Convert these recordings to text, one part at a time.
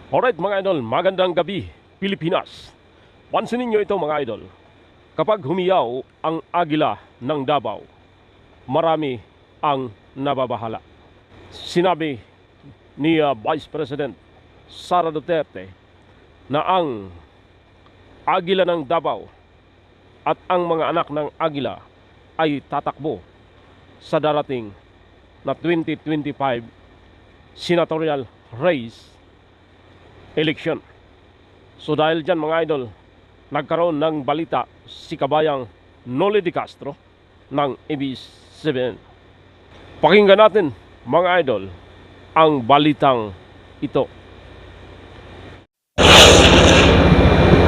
Alright mga idol, magandang gabi Pilipinas. Pansinin nyo ito mga idol. Kapag humiyaw ang agila ng Davao, marami ang nababahala. Sinabi ni Vice President Sara Duterte na ang agila ng Davao at ang mga anak ng agila ay tatakbo sa darating na 2025 senatorial race election. So dahil dyan mga idol, nagkaroon ng balita si kabayang Noli de Castro ng ABS-CBN. Pakinggan natin mga idol ang balitang ito.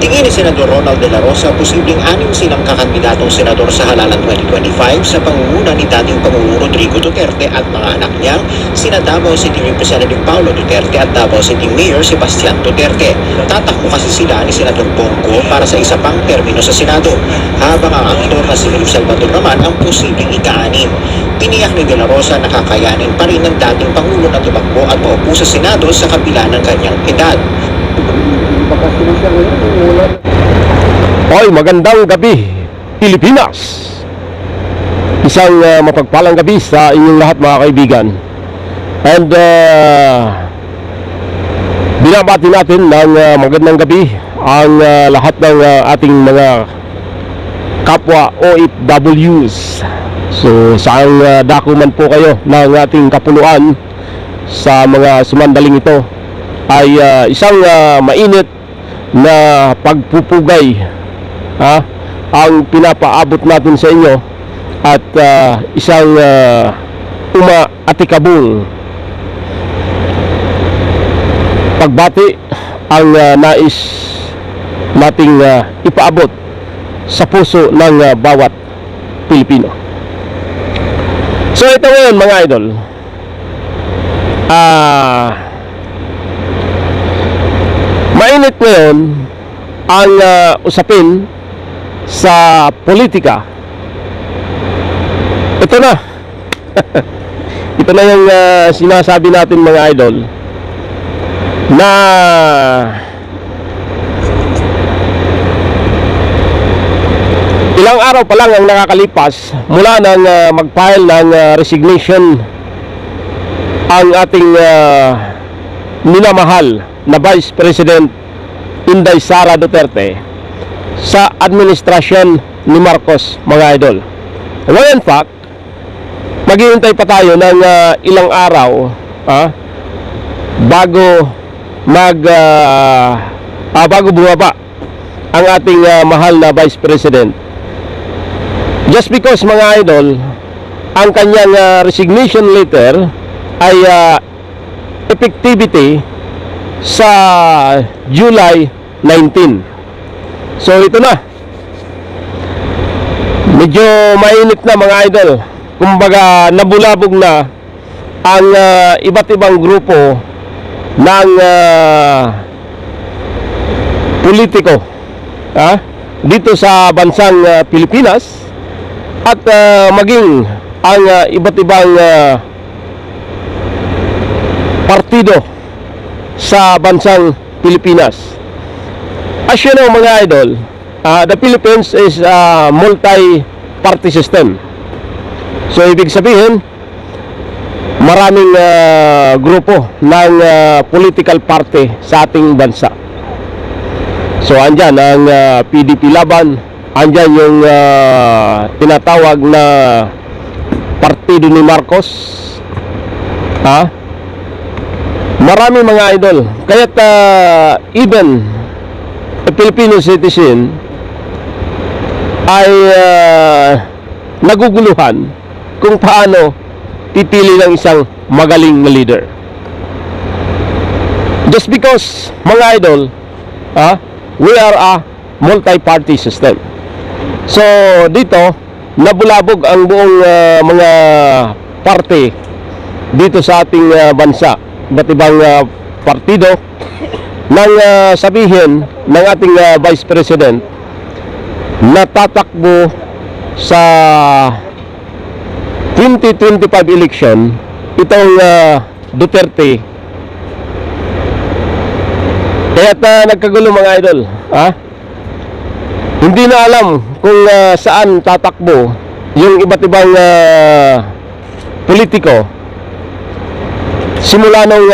Tingin ni Senador Ronald De La Rosa posibleng 6 silang kakandidatong senador sa halalan 2025 sa pangunguna ni dating Pangulong Rodrigo Duterte at mga anak niya, sina Davao City Representative Paulo Duterte at Davao City Mayor Sebastian Duterte. Tatakbo kasi sila ni Senador Bongo para sa isa pang termino sa Senado, habang ang aktor na si Philip Salvador naman ang posibleng ika-6. Tiniyak ni De La Rosa na kakayanin pa rin ng dating Pangulo na tumakbo at maupo sa Senado sa kabila ng kanyang edad. Hoy, magandang gabi Pilipinas. Isang mapagpalang gabi sa inyong lahat mga kaibigan. And binabati natin ng magandang gabi ang lahat ng ating mga kapwa OFWs. So saan dako man po kayo ng ating kapuluan sa mga sumandaling ito, ay isang mainit na pagpupugay ang pinapaabot natin sa inyo, at isang umaatikabong pagbati ang nais nating ipaabot sa puso ng bawat Pilipino. So ito ngayon mga idol, mainit ngayon ang usapin sa politika. Ito na ito na yung sinasabi natin mga idol, na ilang araw pa lang ang nakakalipas mula nang mag-file ng resignation ang ating minamahal na Vice President Inday Sara Duterte sa administrasyon ni Marcos mga idol. Well, in fact, maghihintay pa tayo ng ilang araw bago bumaba ang ating mahal na Vice President. Just because mga idol, ang kanyang resignation letter ay effectivity sa July 19. So ito na, medyo mainit na mga idol. Kumbaga nabulabog na ang iba't ibang grupo ng politiko dito sa bansang Pilipinas, at maging ang iba't ibang partido sa bansang Pilipinas. As you know mga idol, the Philippines is a multi-party system. So ibig sabihin, maraming grupo ng political party sa ating bansa. So andyan ang PDP Laban, andyan yung tinatawag na Partido ni Marcos, marami mga idol. Kaya't even a Filipino citizen ay naguguluhan kung paano pipili ng isang magaling na leader. Just because mga idol, we are a multi-party system. So dito nabulabog ang buong mga parte dito sa ating bansa, iba't ibang partido, nang sabihin ng ating Vice President na tatakbo sa 2025 election itong Duterte Kaya nagkagulo mga idol, ha? Hindi na alam kung saan tatakbo yung iba't ibang politiko simula nung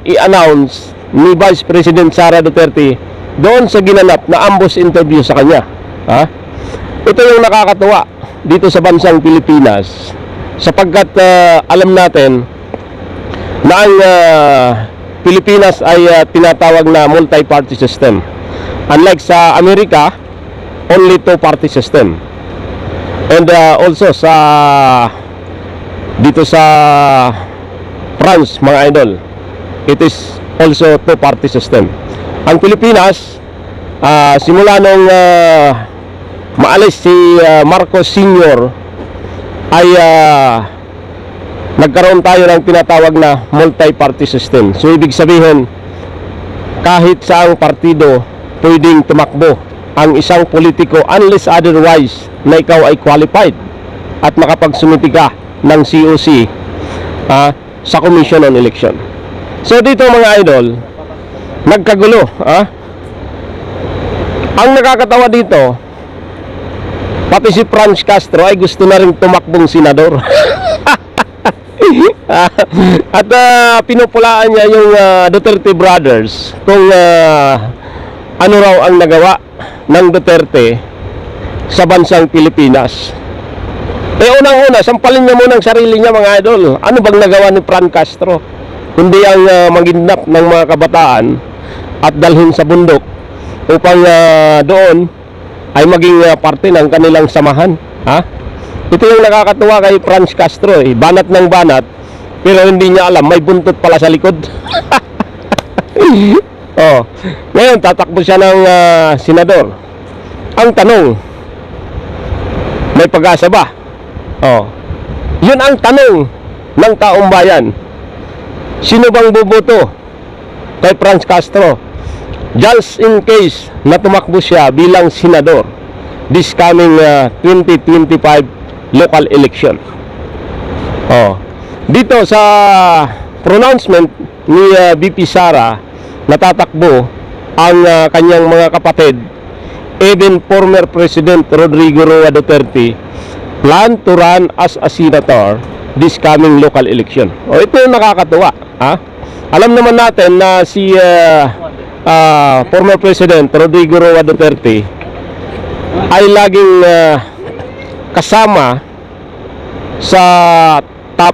i-announce ni Vice President Sara Duterte doon sa ginanap na ambush interview sa kanya, ha? Ito yung nakakatuwa dito sa bansang Pilipinas, sapagkat alam natin na ang Pilipinas ay tinatawag na multi-party system. Unlike sa Amerika, only two-party system. And also sa dito sa France, mga idol, it is also two-party system. Ang Pilipinas, simula nung maalis si Marcos Sr. ay nagkaroon tayo ng tinatawag na multi-party system. So ibig sabihin, kahit saang partido pwedeng tumakbo ang isang politiko unless otherwise na ikaw ay qualified at makapagsumiti ka ng COC sa Commission on Election. So dito mga idol, nagkagulo. Ang nakakatawa dito, pati si Franz Castro ay gusto na rin tumakbong senador. At pinupulaan niya yung Duterte brothers kung ano raw ang nagawa ng Duterte sa bansang Pilipinas. Unang-una, sampalin niya muna ang sarili niya mga idol. Ano bang nagawa ni Franz Castro? Kundi ang magidnap ng mga kabataan at dalhin sa bundok upang doon ay maging parte ng kanilang samahan. Ito yung nakakatuwa kay Franz Castro, banat ng banat, pero hindi niya alam may buntot pala sa likod. Ngayon tatakbo siya ng senador. Ang tanong, may pag-asa ba? Yun ang tanong ng taong bayan. Sino bang buboto kay Franz Castro just in case na tumakbo siya bilang senador this coming 2025 local election? Dito sa pronouncement ni VP Sara, natatakbo ang kanyang mga kapatid, even former President Rodrigo Roa Duterte plan to run as a senator this coming local election. Ito yung nakakatuwa. Alam naman natin na si former President Rodrigo Roa Duterte ay laging kasama sa top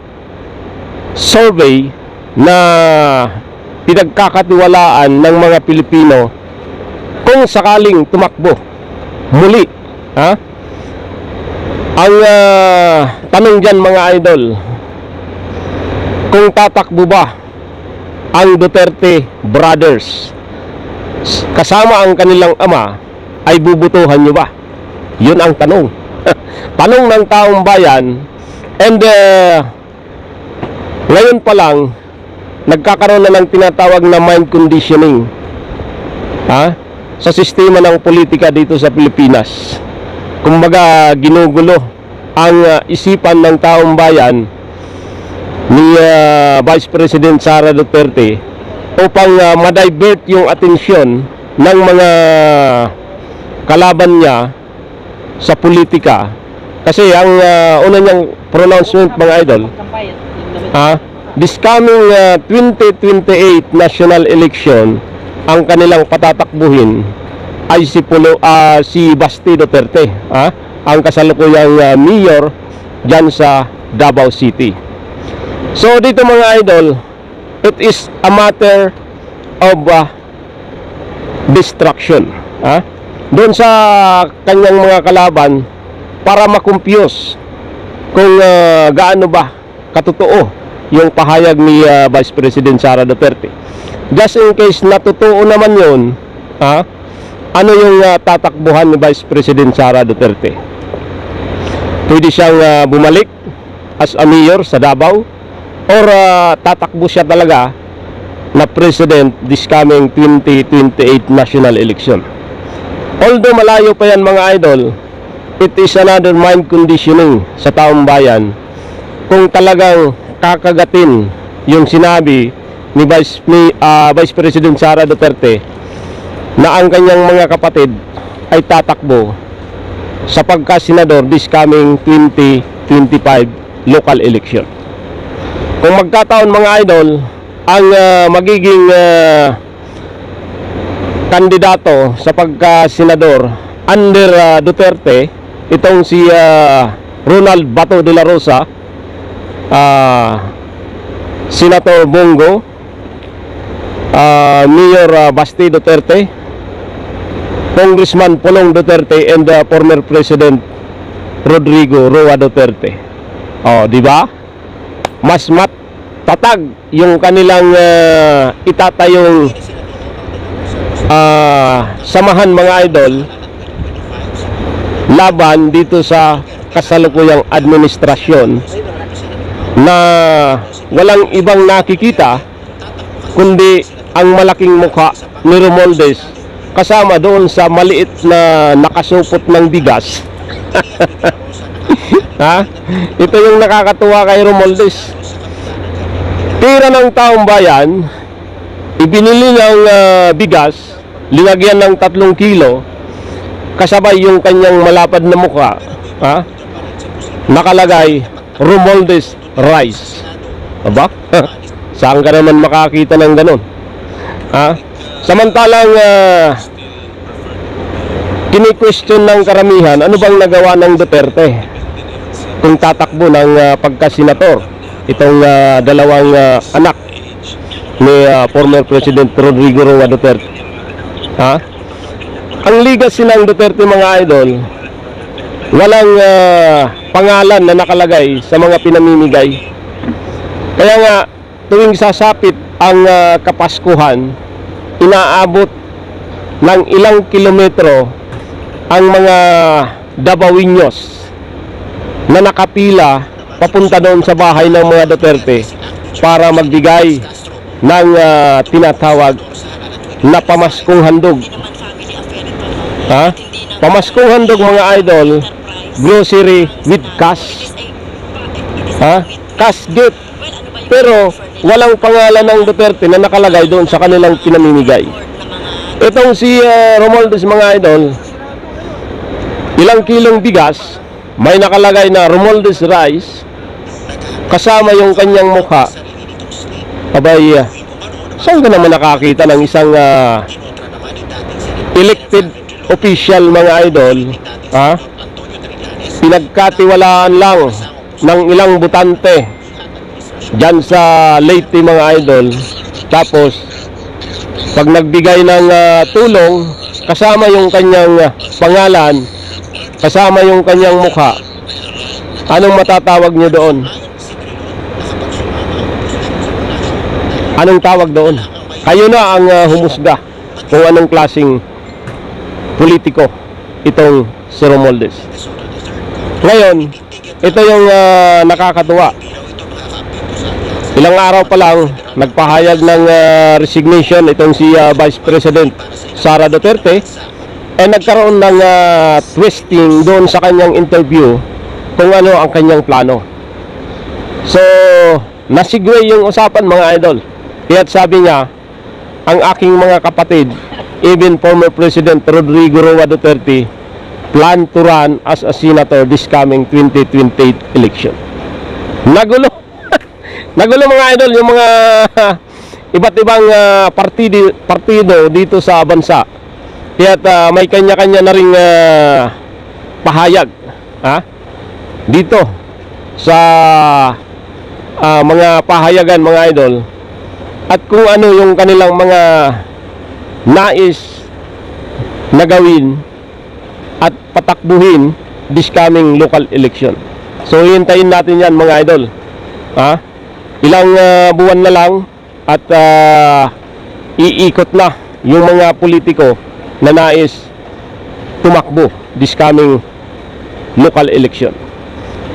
survey na pinagkakatiwalaan ng mga Pilipino kung sakaling tumakbo muli. Ang tanong dyan mga idol, kung tatakbo ba ang Duterte brothers kasama ang kanilang ama, ay bubutuhan nyo ba? Yun ang tanong. Tanong ng taong bayan. And ngayon pa lang nagkakaroon na ng tinatawag na mind conditioning sa sistema ng politika dito sa Pilipinas. Kumbaga ginugulo ang isipan ng taong bayan ni Vice President Sara Duterte upang ma-divert yung atensyon ng mga kalaban niya sa politika. Kasi ang una niyang pronouncement mga idol, this coming 2028 national election, ang kanilang patatakbuhin ay si Basti Duterte, ang kasalukuyang mayor dyan sa Davao City. So dito mga idol, it is a matter of distraction doon sa kanyang mga kalaban para makumpiyos kung gaano ba katotoo yung pahayag ni Vice President Sara Duterte. Just in case na totoo naman yun, ano yung tatakbuhan ni Vice President Sara Duterte? Pwede siyang bumalik as a mayor sa Davao, or tatakbo siya talaga na president this coming 2028 national election. Although malayo pa yan mga idol, it is another mind conditioning sa taong bayan kung talagang kakagatin yung sinabi ni Vice President Sara Duterte na ang kanyang mga kapatid ay tatakbo sa pagka-senador this coming 2025 local election. Kung magkataon mga idol, ang magiging kandidato sa pagka-senador under Duterte, itong si Ronald Bato de la Rosa, Senator Bongo, Mayor Basti Duterte, Congressman Pulong Duterte, and former President Rodrigo Roa Duterte. Di ba? Mas matatag yung kanilang itatayong samahan mga idol laban dito sa kasalukuyang administrasyon na walang ibang nakikita kundi ang malaking mukha ni Romualdez kasama doon sa maliit na nakasupot ng bigas. Ha? Ito yung nakakatuwa kay Romualdez. Pira ng taong bayan, ibinili ng bigas, linagyan ng 3 kilo, kasabay yung kanyang malapad na mukha, ha? Nakalagay Romualdez Rice. Aba? Saan ka naman makakita ng ganun? Ha? Samantalang kini-question ng karamihan, ano bang nagawa ng Duterte kung tatakbo ng pagka-senator itong dalawang anak ni former President Rodrigo Roa Duterte. Ha? Ang legacy ng Duterte mga idol, walang pangalan na nakalagay sa mga pinamimigay. Kaya nga tuwing sasapit ang Kapaskuhan, inaabot ng ilang kilometro ang mga Dabawinyos na nakapila papunta doon sa bahay ng mga Duterte para magbigay ng tinatawag na pamaskong handog. Ha? Pamaskong handog mga idol, grocery with cash. Ha? Cash gift. Pero walang pangalan ng Duterte na nakalagay doon sa kanilang pinamimigay. Itong si Romualdez mga idol, ilang kilong bigas, may nakalagay na Romualdez Rice, kasama yung kanyang mukha. Abay, saan ka naman nakakita ng isang elected official mga idol, ha? Pinagkatiwalaan lang ng ilang butante dyan sa Leyte mga idol, tapos pag nagbigay ng tulong, kasama yung kanyang pangalan, kasama yung kanyang mukha, anong matatawag nyo doon? Anong tawag doon? Kayo na ang humusga kung anong klaseng politiko itong si Romualdez. Ngayon, ito yung nakakatuwa. Ilang araw pa lang, nagpahayag ng resignation itong si Vice President Sara Duterte, nagkaroon ng twisting doon sa kanyang interview kung ano ang kanyang plano. So, nasigway yung usapan mga idol. Kaya't sabi niya, ang aking mga kapatid, even former President Rodrigo Roa Duterte, plan to run as a senator this coming 2028 election. Nagulo. Nagulo mga idol yung mga iba't ibang partido dito sa bansa. Kaya't may kanya-kanya na ring pahayag, ha? Dito sa mga pahayagan mga idol, at kung ano yung kanilang mga nais na gawin at patakbuhin this coming local election. So hintayin natin yan mga idol, ha? Ilang buwan na lang at iikot na yung mga politiko na nais tumakbo this coming local election.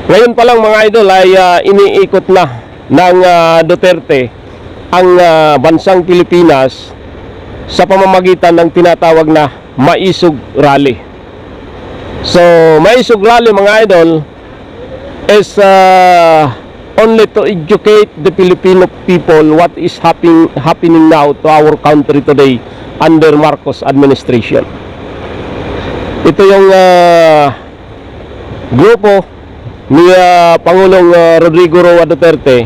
Ngayon pa lang mga idol ay iniikot na ng Duterte ang bansang Pilipinas sa pamamagitan ng tinatawag na Maisog Rally. So, Maisog Rally mga idol is only to educate the Filipino people what is happening now to our country today under Marcos administration. Ito yung grupo ni Pangulong Rodrigo Roa Duterte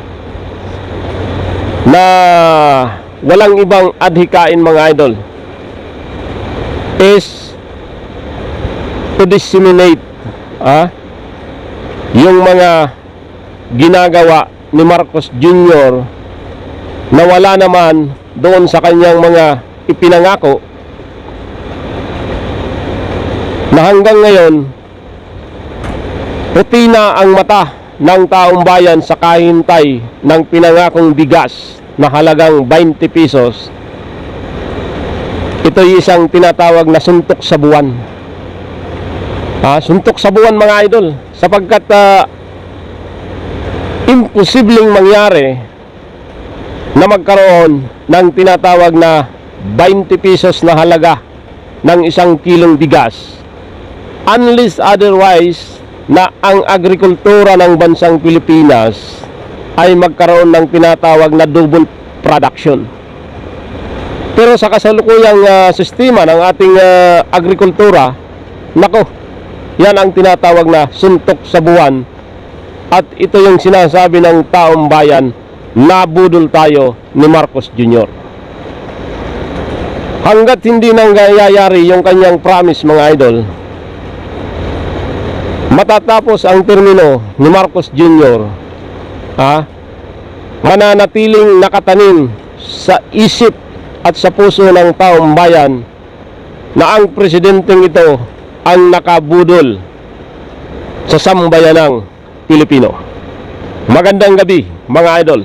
na walang ibang adhikain, mga idol, is to disseminate yung mga ginagawa ni Marcos Jr. na wala naman doon sa kanyang mga ipinangako, na hanggang ngayon puti na ang mata ng taong bayan sa kahintay ng pinangakong bigas na halagang 20 pesos. Ito'y isang tinatawag na suntok sa buwan. Suntok sa buwan, mga idol, sapagkat imposibleng mangyari na magkaroon ng tinatawag na 20 pesos na halaga ng 1 kilong bigas unless otherwise na ang agrikultura ng bansang Pilipinas ay magkaroon ng tinatawag na double production. Pero sa kasalukuyang sistema ng ating agrikultura, nako, yan ang tinatawag na suntok sa buwan. At ito yung sinasabi ng taong bayan, nabudol tayo ni Marcos Jr. Hanggat hindi nangyayari yung kanyang promise, mga idol, matatapos ang termino ni Marcos Jr., mananatiling nakatanim sa isip at sa puso ng taong bayan na ang presidenteng ito ang nakabudol sa sambayanang Pilipino. Magandang gabi, mga idol.